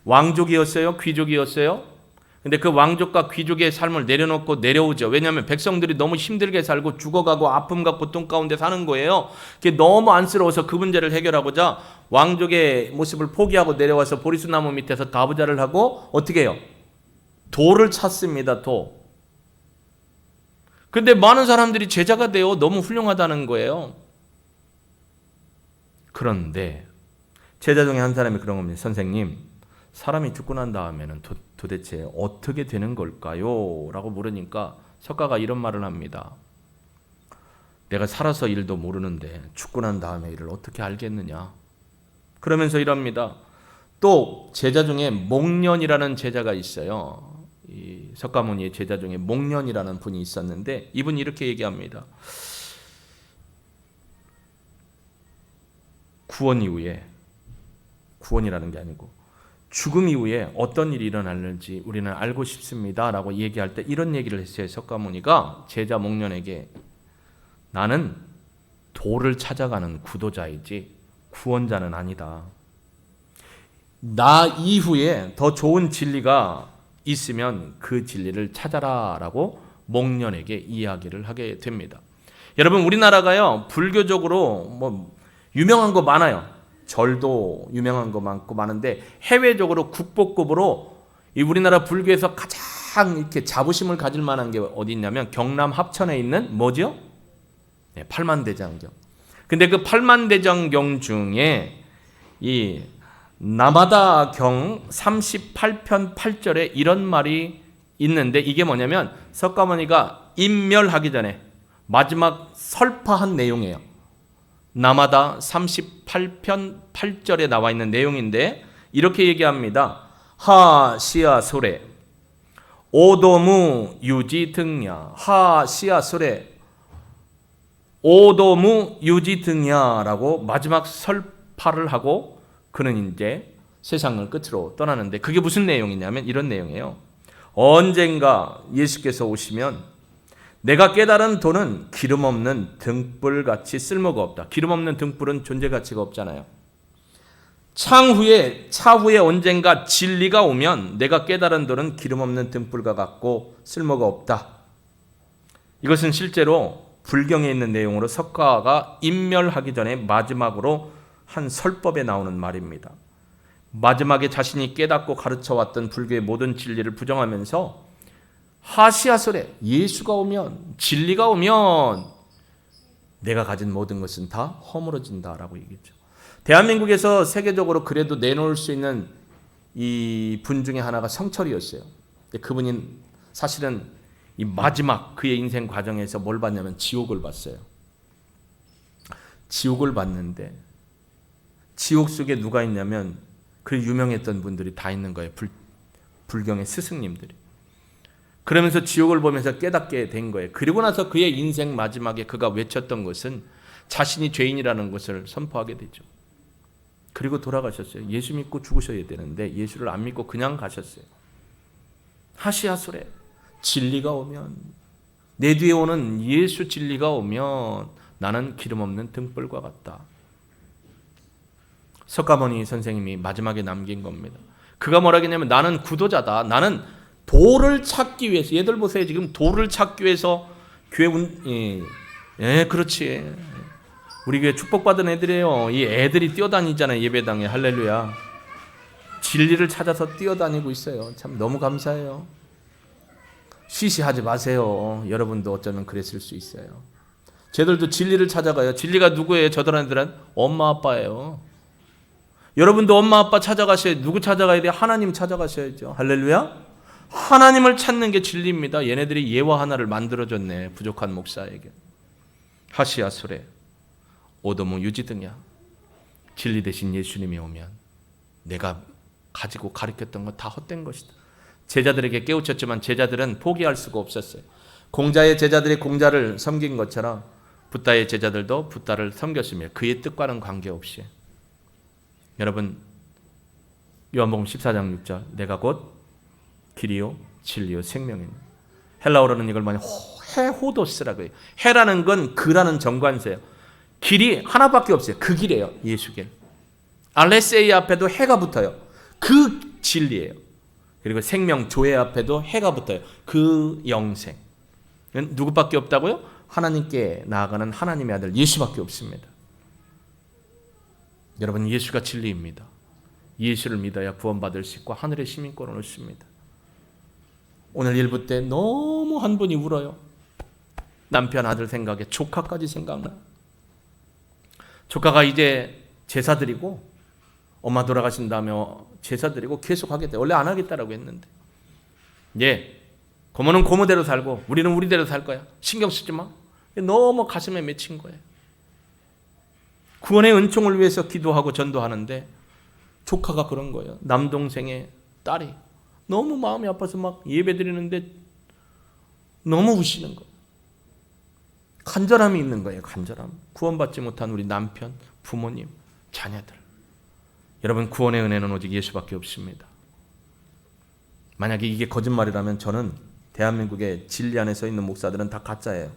왕족이었어요? 귀족이었어요? 근데 그 왕족과 귀족의 삶을 내려놓고 내려오죠. 왜냐하면 백성들이 너무 힘들게 살고 죽어가고 아픔과 고통 가운데 사는 거예요. 그게 너무 안쓰러워서 그 문제를 해결하고자 왕족의 모습을 포기하고 내려와서 보리수나무 밑에서 가부좌를 하고 어떻게 해요? 도를 찾습니다. 도. 근데 많은 사람들이 제자가 되어 너무 훌륭하다는 거예요. 그런데 제자 중에 한 사람이 그런 겁니다. 선생님, 사람이 죽고 난 다음에는 도대체 어떻게 되는 걸까요? 라고 물으니까 석가가 이런 말을 합니다. 내가 살아서 일도 모르는데 죽고 난 다음에 일을 어떻게 알겠느냐? 그러면서 이럽니다. 또 제자 중에 목련이라는 제자가 있어요. 이 석가모니의 제자 중에 목련이라는 분이 있었는데 이분이 이렇게 얘기합니다. 구원 이후에, 구원이라는 게 아니고 죽음 이후에 어떤 일이 일어날는지 우리는 알고 싶습니다 라고 얘기할 때 이런 얘기를 했어요. 석가모니가 제자 목련에게 나는 도를 찾아가는 구도자이지 구원자는 아니다. 나 이후에 더 좋은 진리가 있으면 그 진리를 찾아라 라고 목련에게 이야기를 하게 됩니다. 여러분, 우리나라가요 불교적으로 뭐 유명한 거 많아요. 절도 유명한 거 많고 많은데 해외적으로 국보급으로 이 우리나라 불교에서 가장 이렇게 자부심을 가질 만한 게 어디 있냐면 경남 합천에 있는 뭐죠? 네, 팔만대장경. 근데 그 팔만대장경 중에 이 남하다경 38편 8절에 이런 말이 있는데 이게 뭐냐면 석가모니가 인멸하기 전에 마지막 설파한 내용이에요. 남하다 38편 8절에 나와 있는 내용인데 이렇게 얘기합니다. 하시아 소래 오도무 유지 등야 하시아 소래 오도무 유지 등야라고 마지막 설파를 하고 그는 이제 세상을 끝으로 떠나는데 그게 무슨 내용이냐면 이런 내용이에요. 언젠가 예수께서 오시면 내가 깨달은 도는 기름 없는 등불같이 쓸모가 없다. 기름 없는 등불은 존재 가치가 없잖아요. 차후에 언젠가 진리가 오면 내가 깨달은 도는 기름 없는 등불과 같고 쓸모가 없다. 이것은 실제로 불경에 있는 내용으로 석가가 인멸하기 전에 마지막으로 한 설법에 나오는 말입니다. 마지막에 자신이 깨닫고 가르쳐왔던 불교의 모든 진리를 부정하면서 하시아설에 예수가 오면 진리가 오면 내가 가진 모든 것은 다 허물어진다라고 얘기했죠. 대한민국에서 세계적으로 그래도 내놓을 수 있는 이 분 중에 하나가 성철이었어요. 그분이 사실은 이 마지막 그의 인생 과정에서 뭘 봤냐면 지옥을 봤어요. 지옥을 봤는데 지옥 속에 누가 있냐면 그 유명했던 분들이 다 있는 거예요. 불경의 스승님들이. 그러면서 지옥을 보면서 깨닫게 된 거예요. 그리고 나서 그의 인생 마지막에 그가 외쳤던 것은 자신이 죄인이라는 것을 선포하게 되죠. 그리고 돌아가셨어요. 예수 믿고 죽으셔야 되는데 예수를 안 믿고 그냥 가셨어요. 하시아소래 진리가 오면 내 뒤에 오는 예수 진리가 오면 나는 기름 없는 등불과 같다. 석가모니 선생님이 마지막에 남긴 겁니다. 그가 뭐라 했냐면 나는 구도자다. 나는 도를 찾기 위해서 얘들 보세요. 지금 도를 찾기 위해서 교회 그렇지. 우리 교회 축복받은 애들이에요. 이 애들이 뛰어다니잖아요. 예배당에 할렐루야. 진리를 찾아서 뛰어다니고 있어요. 참 너무 감사해요. 쉬쉬하지 마세요. 여러분도 어쩌면 그랬을 수 있어요. 쟤들도 진리를 찾아가요. 진리가 누구예요? 저들 애들은 엄마 아빠예요. 여러분도 엄마 아빠 찾아가셔야, 누구 찾아가야 돼요? 하나님 찾아가셔야죠. 할렐루야. 하나님을 찾는 게 진리입니다. 얘네들이 예화 하나를 만들어줬네, 부족한 목사에게. 하시야 소래, 오도무 유지등야. 진리 대신 예수님이 오면 내가 가지고 가르쳤던 건 다 헛된 것이다. 제자들에게 깨우쳤지만 제자들은 포기할 수가 없었어요. 공자의 제자들이 공자를 섬긴 것처럼 붓다의 제자들도 붓다를 섬겼으며 그의 뜻과는 관계없이. 여러분, 요한복음 14장 6절, 내가 곧 길이요 진리요 생명이니. 헬라어로는 이걸 많이 헤호도스라고 해요. 헤라는 건 그라는 정관사예요. 길이 하나밖에 없어요. 그 길이에요. 예수 길. 알레세이 앞에도 해가 붙어요. 그 진리예요. 그리고 생명 조회 앞에도 해가 붙어요. 그 영생. 누구밖에 없다고요? 하나님께 나아가는 하나님의 아들 예수밖에 없습니다. 여러분, 예수가 진리입니다. 예수를 믿어야 구원받을 수 있고 하늘의 시민권을 얻습니다. 오늘 일부 때 너무 한 분이 울어요. 남편 아들 생각에 조카까지 생각나. 조카가 이제 제사 드리고 엄마 돌아가신다며 제사 드리고 계속 하겠다. 원래 안 하겠다라고 했는데, 고모는 고모대로 살고 우리는 우리대로 살 거야. 신경 쓰지 마. 너무 가슴에 맺힌 거예요. 구원의 은총을 위해서 기도하고 전도하는데 조카가 그런 거예요. 남동생의 딸이 너무 마음이 아파서 막 예배 드리는데 너무 우시는 거예요. 간절함이 있는 거예요. 간절함. 구원받지 못한 우리 남편, 부모님, 자녀들. 여러분, 구원의 은혜는 오직 예수밖에 없습니다. 만약에 이게 거짓말이라면 저는 대한민국의 진리 안에 서 있는 목사들은 다 가짜예요.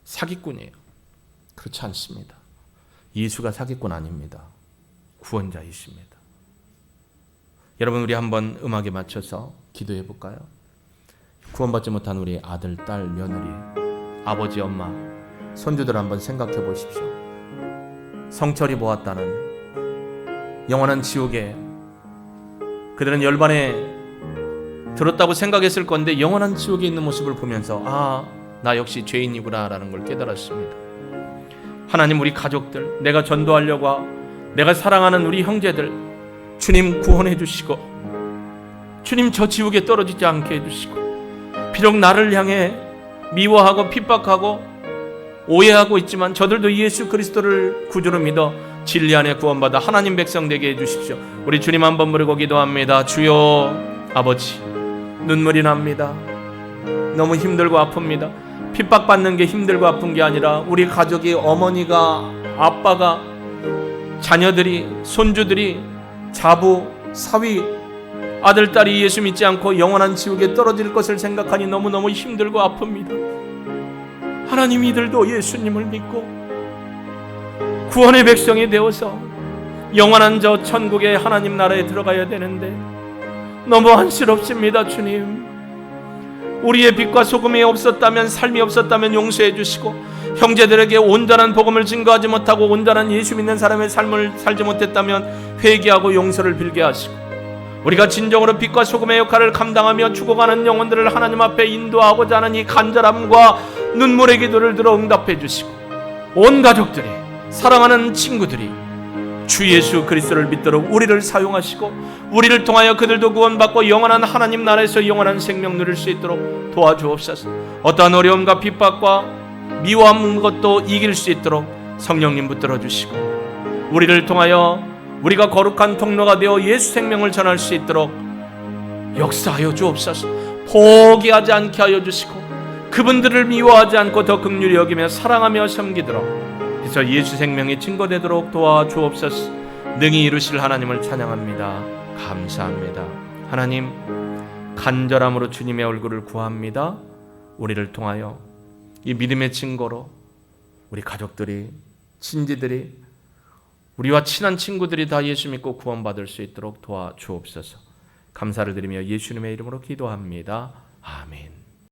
사기꾼이에요. 그렇지 않습니다. 예수가 사기꾼 아닙니다. 구원자이십니다. 여러분, 우리 한번 음악에 맞춰서 기도해 볼까요? 구원받지 못한 우리 아들, 딸, 며느리, 아버지, 엄마, 손주들 한번 생각해 보십시오. 성철이 보았다는 영원한 지옥에 그들은 열반에 들었다고 생각했을 건데 영원한 지옥에 있는 모습을 보면서 나 역시 죄인이구나 라는 걸 깨달았습니다. 하나님, 우리 가족들, 내가 전도하려고 내가 사랑하는 우리 형제들 주님 구원해 주시고 주님 저 지옥에 떨어지지 않게 해주시고, 비록 나를 향해 미워하고 핍박하고 오해하고 있지만 저들도 예수 그리스도를 구주로 믿어 진리 안에 구원받아 하나님 백성 되게 해주십시오. 우리 주님 한번 부르고 기도합니다. 주여, 아버지, 눈물이 납니다. 너무 힘들고 아픕니다. 핍박받는 게 힘들고 아픈 게 아니라 우리 가족이, 어머니가, 아빠가, 자녀들이, 손주들이, 자부, 사위, 아들, 딸이 예수 믿지 않고 영원한 지옥에 떨어질 것을 생각하니 너무너무 힘들고 아픕니다. 하나님, 이들도 예수님을 믿고 구원의 백성이 되어서 영원한 저 천국의 하나님 나라에 들어가야 되는데 너무 안쓰럽습니다. 주님, 우리의 빛과 소금이 없었다면, 삶이 없었다면 용서해 주시고, 형제들에게 온전한 복음을 증거하지 못하고 온전한 예수 믿는 사람의 삶을 살지 못했다면 회개하고 용서를 빌게 하시고, 우리가 진정으로 빛과 소금의 역할을 감당하며 죽어가는 영혼들을 하나님 앞에 인도하고자 하는 이 간절함과 눈물의 기도를 들어 응답해 주시고, 온 가족들이, 사랑하는 친구들이 주 예수 그리스도를 믿도록 우리를 사용하시고 우리를 통하여 그들도 구원받고 영원한 하나님 나라에서 영원한 생명 누릴 수 있도록 도와주옵소서. 어떠한 어려움과 핍박과 미워한 것도 이길 수 있도록 성령님 붙들어 주시고, 우리를 통하여 우리가 거룩한 통로가 되어 예수 생명을 전할 수 있도록 역사하여 주옵소서. 포기하지 않게 하여 주시고 그분들을 미워하지 않고 더 긍휼히 여기며 사랑하며 섬기도록, 그래서 예수 생명이 증거되도록 도와주옵소서. 능히 이루실 하나님을 찬양합니다. 감사합니다. 하나님, 간절함으로 주님의 얼굴을 구합니다. 우리를 통하여 이 믿음의 증거로 우리 가족들이, 친지들이, 우리와 친한 친구들이 다 예수 믿고 구원받을 수 있도록 도와주옵소서. 감사를 드리며 예수님의 이름으로 기도합니다. 아멘.